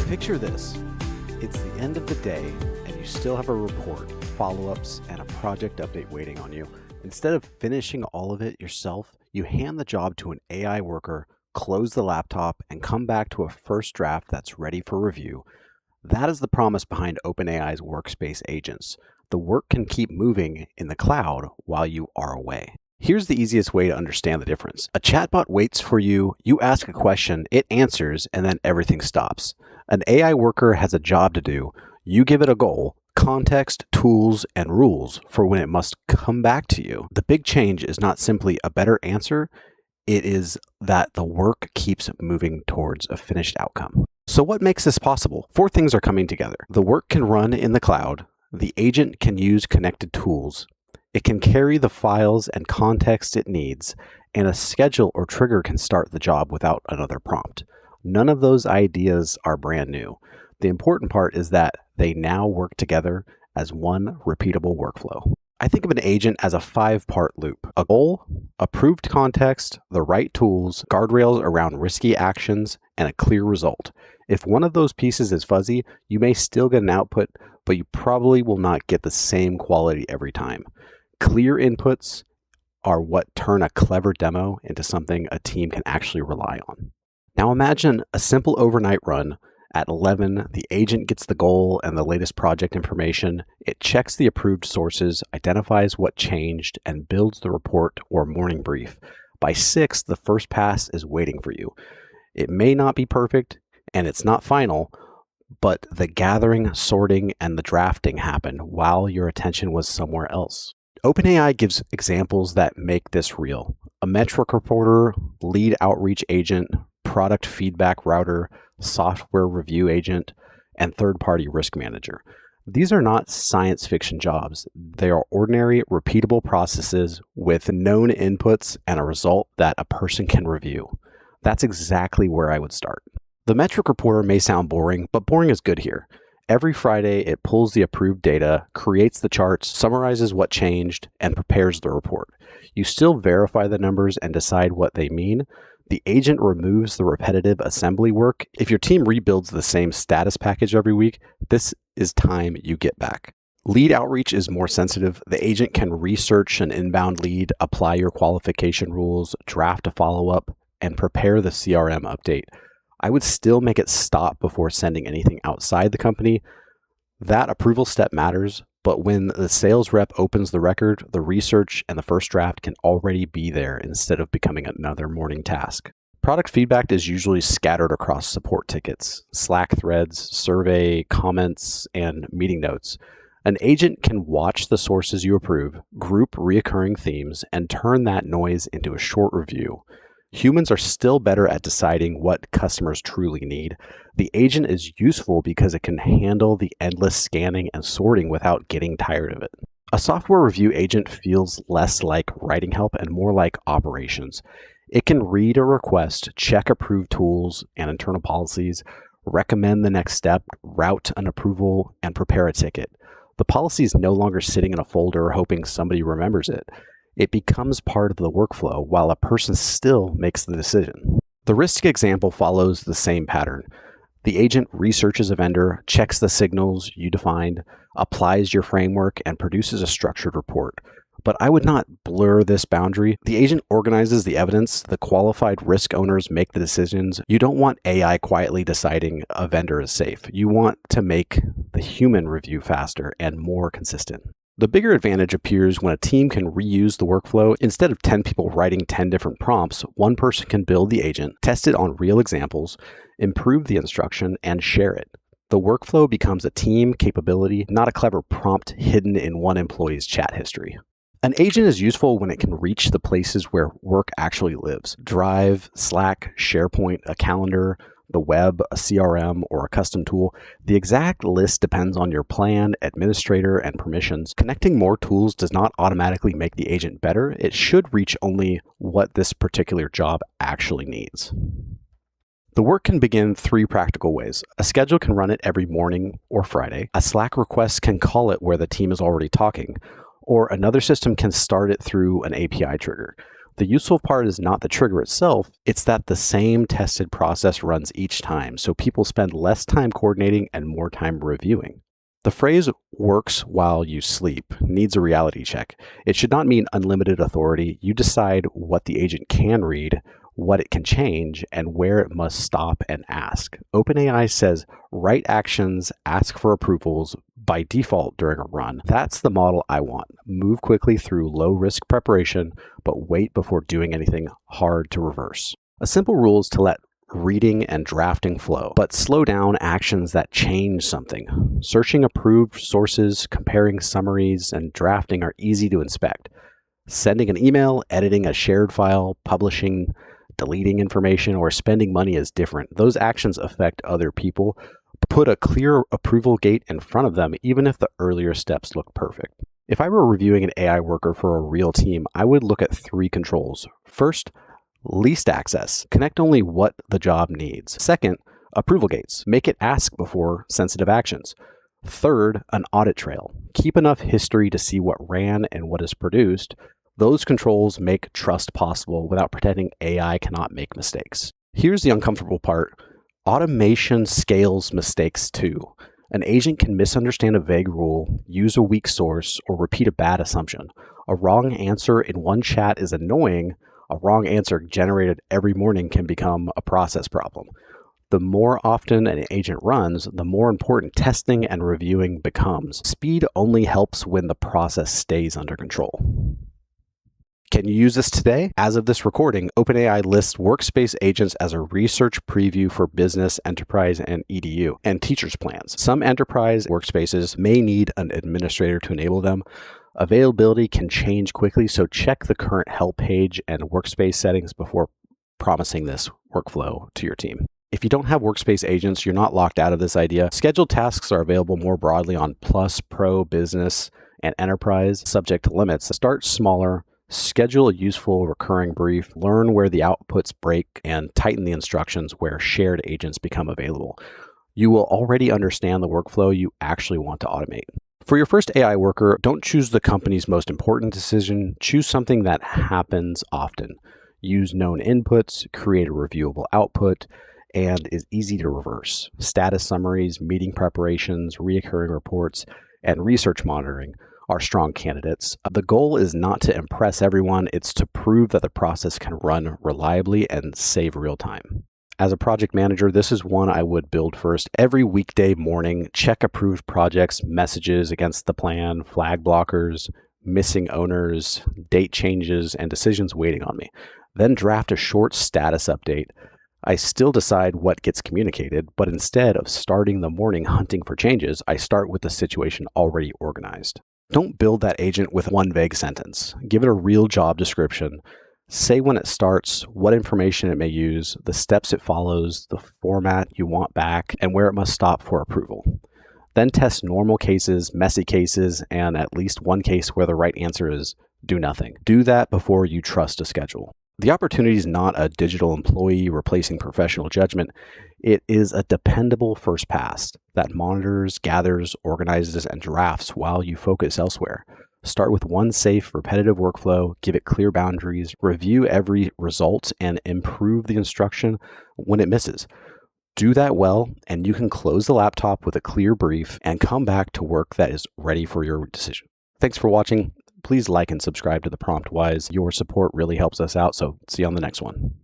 Picture this. It's the end of the day, and you still have a report, follow-ups, and a project update waiting on you. Instead of finishing all of it yourself, you hand the job to an AI worker, close the laptop, and come back to a first draft that's ready for review. That is the promise behind OpenAI's workspace agents. The work can keep moving in the cloud while you are away. Here's the easiest way to understand the difference. A chatbot waits for you, you ask a question, it answers, and then everything stops. An AI worker has a job to do. You give it a goal, context, tools, and rules for when it must come back to you. The big change is not simply a better answer, it is that the work keeps moving towards a finished outcome. So what makes this possible? 4 things are coming together. The work can run in the cloud, the agent can use connected tools, it can carry the files and context it needs, and a schedule or trigger can start the job without another prompt. None of those ideas are brand new. The important part is that they now work together as one repeatable workflow. I think of an agent as a 5-part loop. A goal, approved context, the right tools, guardrails around risky actions, and a clear result. If one of those pieces is fuzzy, you may still get an output, but you probably will not get the same quality every time. Clear inputs are what turn a clever demo into something a team can actually rely on. Now imagine a simple overnight run. At 11, the agent gets the goal and the latest project information. It checks the approved sources, identifies what changed, and builds the report or morning brief. By 6, the first pass is waiting for you. It may not be perfect, and it's not final, but the gathering, sorting, and the drafting happened while your attention was somewhere else. OpenAI gives examples that make this real. A metric reporter, lead outreach agent, product feedback router, software review agent, and third-party risk manager. These are not science fiction jobs. They are ordinary, repeatable processes with known inputs and a result that a person can review. That's exactly where I would start. The metric reporter may sound boring, but boring is good here. Every Friday, it pulls the approved data, creates the charts, summarizes what changed, and prepares the report. You still verify the numbers and decide what they mean. The agent removes the repetitive assembly work. If your team rebuilds the same status package every week, this is time you get back. Lead outreach is more sensitive. The agent can research an inbound lead, apply your qualification rules, draft a follow-up, and prepare the CRM update. I would still make it stop before sending anything outside the company. That approval step matters, but when the sales rep opens the record, the research and the first draft can already be there instead of becoming another morning task. Product feedback is usually scattered across support tickets, Slack threads, survey, comments, and meeting notes. An agent can watch the sources you approve, group reoccurring themes, and turn that noise into a short review. Humans are still better at deciding what customers truly need. The agent is useful because it can handle the endless scanning and sorting without getting tired of it. A software review agent feels less like writing help and more like operations. It can read a request, check approved tools and internal policies, recommend the next step, route an approval, and prepare a ticket. The policy is no longer sitting in a folder hoping somebody remembers it. It becomes part of the workflow while a person still makes the decision. The risk example follows the same pattern. The agent researches a vendor, checks the signals you defined, applies your framework, and produces a structured report. But I would not blur this boundary. The agent organizes the evidence, the qualified risk owners make the decisions. You don't want AI quietly deciding a vendor is safe. You want to make the human review faster and more consistent. The bigger advantage appears when a team can reuse the workflow. Instead of 10 people writing 10 different prompts, one person can build the agent, test it on real examples, improve the instruction, and share it. The workflow becomes a team capability, not a clever prompt hidden in one employee's chat history. An agent is useful when it can reach the places where work actually lives. Drive, Slack, SharePoint, a calendar, the web, a CRM, or a custom tool. The exact list depends on your plan, administrator, and permissions. Connecting more tools does not automatically make the agent better. It should reach only what this particular job actually needs. The work can begin 3 practical ways. A schedule can run it every morning or Friday. A Slack request can call it where the team is already talking, or another system can start it through an API trigger. The useful part is not the trigger itself, it's that the same tested process runs each time, so people spend less time coordinating and more time reviewing. The phrase works while you sleep needs a reality check. It should not mean unlimited authority. You decide what the agent can read, what it can change, and where it must stop and ask. OpenAI says write actions, ask for approvals by default during a run. That's the model I want. Move quickly through low-risk preparation, but wait before doing anything hard to reverse. A simple rule is to let reading and drafting flow, but slow down actions that change something. Searching approved sources, comparing summaries, and drafting are easy to inspect. Sending an email, editing a shared file, publishing, deleting information, or spending money is different. Those actions affect other people. Put a clear approval gate in front of them, even if the earlier steps look perfect. If I were reviewing an AI worker for a real team, I would look at 3 controls. First, least access. Connect only what the job needs. Second, approval gates. Make it ask before sensitive actions. Third, an audit trail. Keep enough history to see what ran and what is produced. Those controls make trust possible without pretending AI cannot make mistakes. Here's the uncomfortable part. Automation scales mistakes too. An agent can misunderstand a vague rule, use a weak source, or repeat a bad assumption. A wrong answer in one chat is annoying. A wrong answer generated every morning can become a process problem. The more often an agent runs, the more important testing and reviewing becomes. Speed only helps when the process stays under control. Can you use this today? As of this recording, OpenAI lists workspace agents as a research preview for business, enterprise, and EDU, and teachers' plans. Some enterprise workspaces may need an administrator to enable them. Availability can change quickly, so check the current help page and workspace settings before promising this workflow to your team. If you don't have workspace agents, you're not locked out of this idea. Scheduled tasks are available more broadly on Plus, Pro, Business, and Enterprise, subject to limits. Start smaller, schedule a useful recurring brief, learn where the outputs break, and tighten the instructions where shared agents become available. You will already understand the workflow you actually want to automate. For your first AI worker, don't choose the company's most important decision. Choose something that happens often. Use known inputs, create a reviewable output, and is easy to reverse. Status summaries, meeting preparations, recurring reports, and research monitoring are strong candidates. The goal is not to impress everyone, it's to prove that the process can run reliably and save real time. As a project manager, this is one I would build first. Every weekday morning, check approved projects, messages against the plan, flag blockers, missing owners, date changes, and decisions waiting on me. Then draft a short status update. I still decide what gets communicated, but instead of starting the morning hunting for changes, I start with the situation already organized. Don't build that agent with one vague sentence. Give it a real job description. Say when it starts, what information it may use, the steps it follows, the format you want back, and where it must stop for approval. Then test normal cases, messy cases, and at least one case where the right answer is do nothing. Do that before you trust a schedule. The opportunity is not a digital employee replacing professional judgment. It is a dependable first pass that monitors, gathers, organizes, and drafts while you focus elsewhere. Start with one safe, repetitive workflow, give it clear boundaries, review every result, and improve the instruction when it misses. Do that well, and you can close the laptop with a clear brief and come back to work that is ready for your decision. Thanks for watching. Please like and subscribe to The Prompt Wise. Your support really helps us out, so see you on the next one.